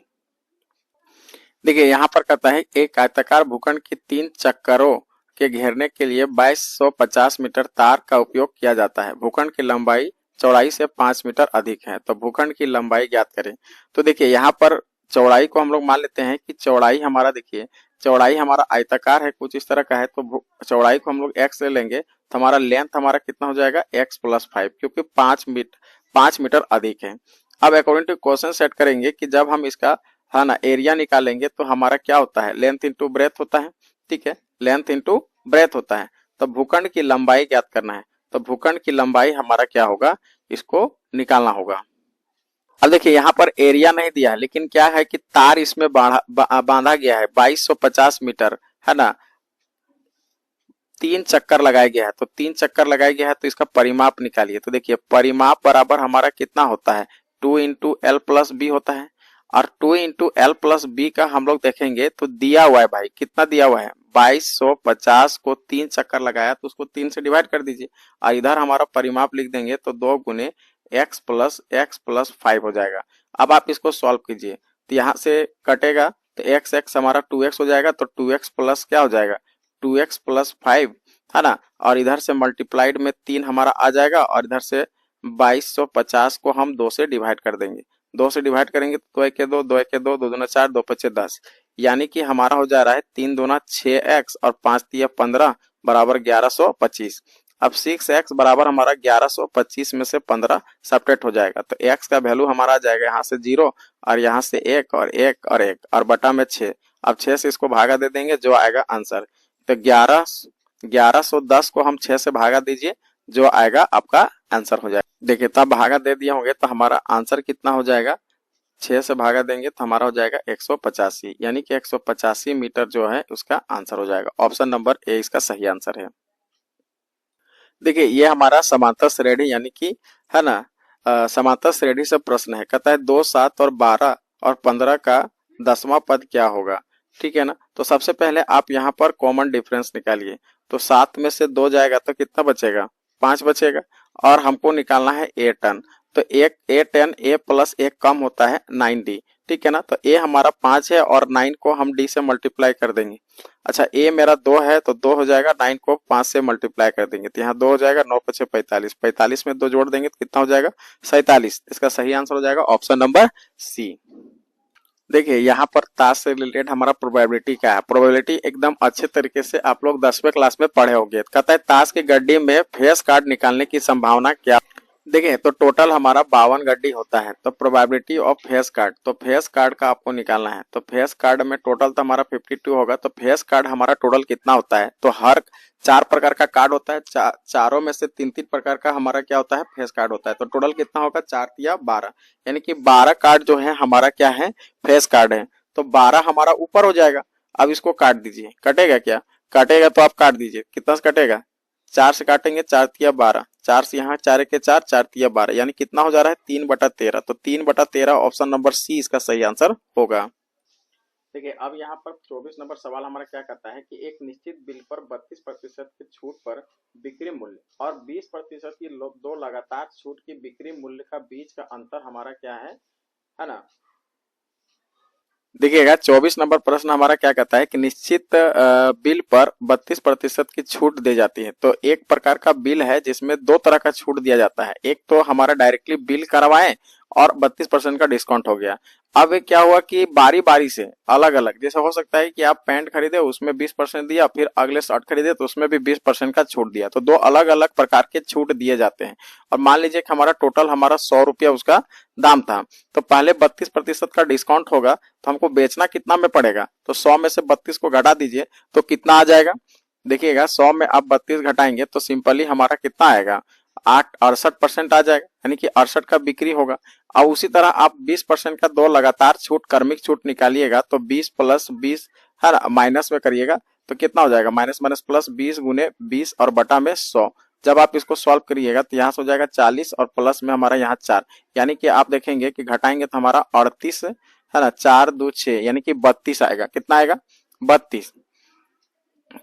देखिए यहाँ पर कहता है एक आयताकार भूखंड की 3 चक्करों के घेरने के लिए 2250 मीटर तार का उपयोग किया जाता है। भूखंड की लंबाई चौड़ाई से 5 मीटर अधिक है, तो भूखंड की लंबाई ज्ञात करें। तो देखिए यहाँ पर चौड़ाई को हम लोग मान लेते हैं कि चौड़ाई हमारा, देखिए चौड़ाई हमारा आयताकार है कुछ इस तरह का है, तो चौड़ाई को हम लोग x ले लेंगे तो हमारा लेंथ हमारा कितना हो जाएगा, x + 5, क्योंकि 5 मीटर अधिक है। अब अकॉर्डिंग टू क्वेश्चन सेट करेंगे कि जब हम इसका है ना एरिया निकालेंगे तो हमारा क्या होता है, लेंथ इंटू ब्रेथ होता है। ठीक है, लेंथ इंटू ब्रेथ होता है। तो भूखंड की लंबाई ज्ञात करना है, तो भूखंड की लंबाई हमारा क्या होगा, इसको निकालना होगा। अब देखिए यहाँ पर एरिया नहीं दिया है, लेकिन क्या है कि तार इसमें बांधा गया है 2250 मीटर, है ना, 3 चक्कर लगाया गया है, तो 3 चक्कर लगाया गया है, तो इसका परिमाप निकालिए। तो देखिए परिमाप बराबर हमारा कितना होता है, 2 × L + B होता है। और 2 × L+B का हम लोग देखेंगे तो दिया हुआ है भाई, कितना दिया हुआ है 2250 को 3 चक्कर लगाया तो उसको 3 से डिवाइड कर दीजिए और इधर हमारा परिमाप लिख देंगे तो 2 × x + x + 5 हो जाएगा। अब आप इसको सॉल्व कीजिए तो यहाँ से कटेगा तो x हमारा 2x हो जाएगा, तो 2x प्लस क्या हो जाएगा 2x + 5 है ना, और इधर से मल्टीप्लाइड में 3 हमारा आ जाएगा और इधर से 2250 को हम 2 से डिवाइड कर देंगे। 2 से डिवाइड करेंगे तो 2 × 2 2 × 2 2 दूना 4 2 × 5 10, यानी कि हमारा हो जा रहा है 3 दूना 6x और 5 × 3 15 बराबर 1125। अब 6x बराबर हमारा 1125 में से 15 सब्ट्रैक्ट हो जाएगा तो x का वैल्यू हमारा आ जाएगा यहाँ से 0 और यहाँ से 1 और 1 और 1 और बटा में 6। अब 6 से इसको भागा दे देंगे जो आएगा आंसर, तो 1110 को हम 6 से भागा दीजिए जो आएगा आपका आंसर हो जाएगा। देखिए तब भागा दे दिए होंगे तो हमारा आंसर कितना हो जाएगा, 6 से भागा देंगे तो हमारा हो जाएगा 185, यानी कि 185 मीटर जो है उसका आंसर हो जाएगा। ऑप्शन नंबर ए इसका सही आंसर है। देखिए ये हमारा समांतर श्रेणी यानी कि है ना, समांतर श्रेणी से प्रश्न है, कहता है 2 7 और 12 और 15 का 10वां पद क्या होगा। ठीक है ना, तो सबसे पहले आप यहाँ पर कॉमन डिफरेंस निकालिए, तो 7 में से 2 जाएगा तो कितना बचेगा 5 बचेगा और हमको निकालना है a टर्न, तो एक a टर्न a + 1 कम होता है 9d। ठीक है ना, तो a हमारा 5 है और 9 को हम d से मल्टीप्लाई कर देंगे। अच्छा a मेरा 2 है तो 2 हो जाएगा, 9 को 5 से मल्टीप्लाई कर देंगे तो यहाँ 2 हो जाएगा, 9 × 5 = 45, 45 में 2 जोड़ देंगे तो कितना हो जाएगा 47। इसका सही आंसर हो जाएगा ऑप्शन नंबर सी। देखिए यहाँ पर ताश से रिलेटेड हमारा प्रोबेबिलिटी क्या है, प्रोबेबिलिटी एकदम अच्छे तरीके से आप लोग 10वें क्लास में पढ़े होंगे। कहता है ताश की गड्डी में फेस कार्ड निकालने की संभावना क्या। देखिए तो टोटल हमारा 52 गड्डी होता है, तो प्रोबेबिलिटी ऑफ फेस कार्ड, तो फेस कार्ड का आपको निकालना है, तो फेस कार्ड में टोटल तो हमारा 52 होगा, तो फेस कार्ड हमारा टोटल कितना होता है, तो हर 4 प्रकार का कार्ड होता है, चारों में से 3-3 प्रकार का हमारा क्या होता है फेस कार्ड होता है, तो टोटल कितना होगा 4 या 12, यानी कि 12 कार्ड जो है हमारा क्या है फेस कार्ड है, तो 12 हमारा ऊपर हो जाएगा। अब इसको काट दीजिए, कटेगा क्या, कटेगा तो आप काट दीजिए, कितना से कटेगा 4 से काटेंगे, 4 × 3 = 12, 4 से यहाँ 4 × 4 4 × 3 = 12, यानी कितना हो जा रहा है 3/13, तो 3/13 ऑप्शन नंबर सी इसका सही आंसर होगा। देखिए अब यहाँ पर 24 नंबर सवाल हमारा क्या कहता है कि एक निश्चित बिल पर 32% की छूट पर बिक्री मूल्य और 20% की 2 लगातार छूट की बिक्री मूल्य का बीच का अंतर हमारा क्या है ना। देखिएगा 24 नंबर प्रश्न हमारा क्या कहता है कि निश्चित बिल पर 32% की छूट दी जाती है, तो एक प्रकार का बिल है जिसमें 2 तरह का छूट दिया जाता है, एक तो हमारा डायरेक्टली बिल करवाएं और 32% का डिस्काउंट हो गया। अब क्या हुआ कि बारी बारी से अलग अलग, जैसे हो सकता है कि आप पैंट खरीदे उसमें 20% दिया, फिर अगले शर्ट खरीदे तो उसमें भी 20% का छूट दिया, तो 2 अलग अलग प्रकार के छूट दिए जाते हैं। और मान लीजिए कि हमारा टोटल हमारा 100 रुपया उसका दाम था, तो पहले 32% का डिस्काउंट होगा तो हमको बेचना कितना में पड़ेगा, तो 100 में से 32 को घटा दीजिए तो कितना आ जाएगा। देखिएगा 100 में आप 32 घटाएंगे तो सिंपली हमारा कितना आएगा 68% आ जाएगा, यानी कि 68 का बिक्री होगा। और उसी तरह आप 20% का 2 लगातार छूट क्रमिक छूट निकालिएगा तो 20 + 20 है ना, माइनस में करिएगा तो कितना हो जाएगा माइनस माइनस प्लस 20 × 20 और बटा में 100। जब आप इसको सॉल्व करिएगा तो यहाँ से हो जाएगा 40 और प्लस में हमारा यहाँ 4, यानी कि आप देखेंगे कि घटाएंगे तो हमारा 38 है ना, 4 2 6 यानी कि 32 आएगा, कितना आएगा 32,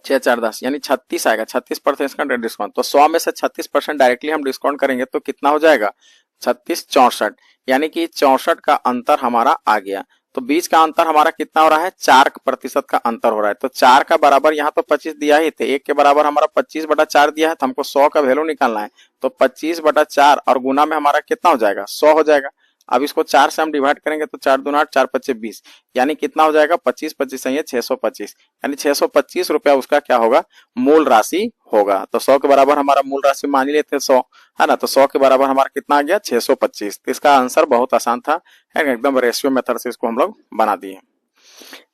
6 4 10 यानी 36 आएगा, 36% का डिस्काउंट। तो 100 में से 36% डायरेक्टली हम डिस्काउंट करेंगे तो कितना हो जाएगा 36 64, यानी कि 64 का अंतर हमारा आ गया। तो बीच का अंतर हमारा कितना हो रहा है 4% का अंतर हो रहा है, तो 4 का बराबर यहाँ तो 25 दिया ही थे, 1 के बराबर हमारा 25/4 दिया है, तो हमको 100 का वैल्यू निकालना है, तो 25/4 और गुना में हमारा कितना हो जाएगा 100 हो जाएगा। अब इसको 4 से हम डिवाइड करेंगे तो 4 दूना 8 4 5 20, यानी कितना हो जाएगा 25 25 है 625, यानी 625 रुपया उसका क्या होगा मूल राशि होगा। तो 100 के बराबर हमारा मूल राशि मान ही लेते हैं 100 है ना, तो 100 के बराबर हमारा कितना आ गया 625। तो इसका आंसर बहुत आसान था, है एकदम रेशियो मेथड से इसको हम लोग बना दिए।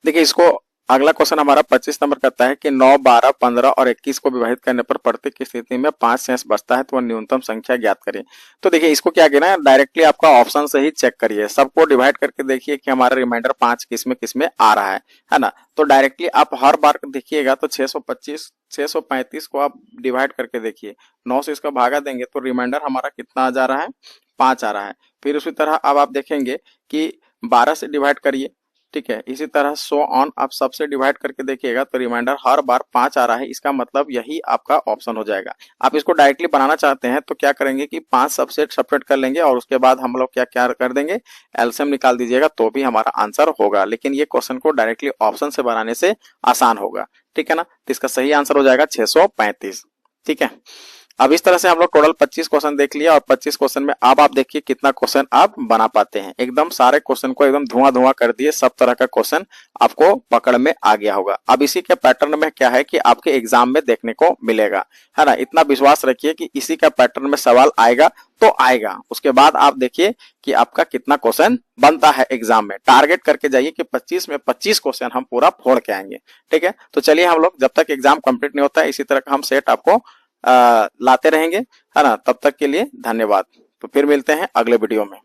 देखिए इसको अगला क्वेश्चन हमारा 25 नंबर कहता है कि 9 12 15 और 21 को विभाजित करने पर प्रत्येक स्थिति में 5 शेष बचता है तो वह न्यूनतम संख्या ज्ञात करें। तो देखिए इसको क्या कहना है, डायरेक्टली आपका ऑप्शन से ही चेक करिए, सबको डिवाइड करके देखिए कि हमारा रिमाइंडर 5 किस में आ रहा है ना। तो डायरेक्टली आप हर बार देखिएगा तो 625 635 को आप डिवाइड करके देखिए, 9 से इसका भागा देंगे तो रिमाइंडर हमारा कितना आ जा रहा है 5 आ रहा है। फिर उसी तरह अब आप देखेंगे कि 12 से डिवाइड करिए, ठीक है। इसी तरह सो ऑन आप सबसे डिवाइड करके देखिएगा तो रिमाइंडर हर बार 5 आ रहा है, इसका मतलब यही आपका ऑप्शन हो जाएगा। आप इसको डायरेक्टली बनाना चाहते हैं तो क्या करेंगे कि 5 सबसेट सेपरेट कर लेंगे और उसके बाद हम लोग क्या क्या कर देंगे, एलसीएम निकाल दीजिएगा तो भी हमारा आंसर होगा। लेकिन ये क्वेश्चन को डायरेक्टली ऑप्शन से बनाने से आसान होगा, ठीक है ना। तो इसका सही आंसर हो जाएगा 635, ठीक है। अब इस तरह से हम लोग टोटल 25 क्वेश्चन देख लिया और 25 क्वेश्चन में अब आप देखिए कितना क्वेश्चन आप बना पाते हैं। एकदम सारे क्वेश्चन को एकदम धुआं धुआं कर दिए, सब तरह का क्वेश्चन आपको पकड़ में आ गया होगा। अब इसी के पैटर्न में क्या है कि आपके एग्जाम में देखने को मिलेगा, है ना। इतना विश्वास रखिए कि इसी का पैटर्न में सवाल आएगा तो आएगा। उसके बाद आप देखिए कि आपका कितना क्वेश्चन बनता है एग्जाम में। टारगेट करके जाइए कि 25 में 25 क्वेश्चन हम पूरा फोड़ के आएंगे, ठीक है। तो चलिए हम लोग जब तक एग्जाम कंप्लीट नहीं होता है इसी तरह का हम सेट आपको लाते रहेंगे, है ना। तब तक के लिए धन्यवाद। तो फिर मिलते हैं अगले वीडियो में।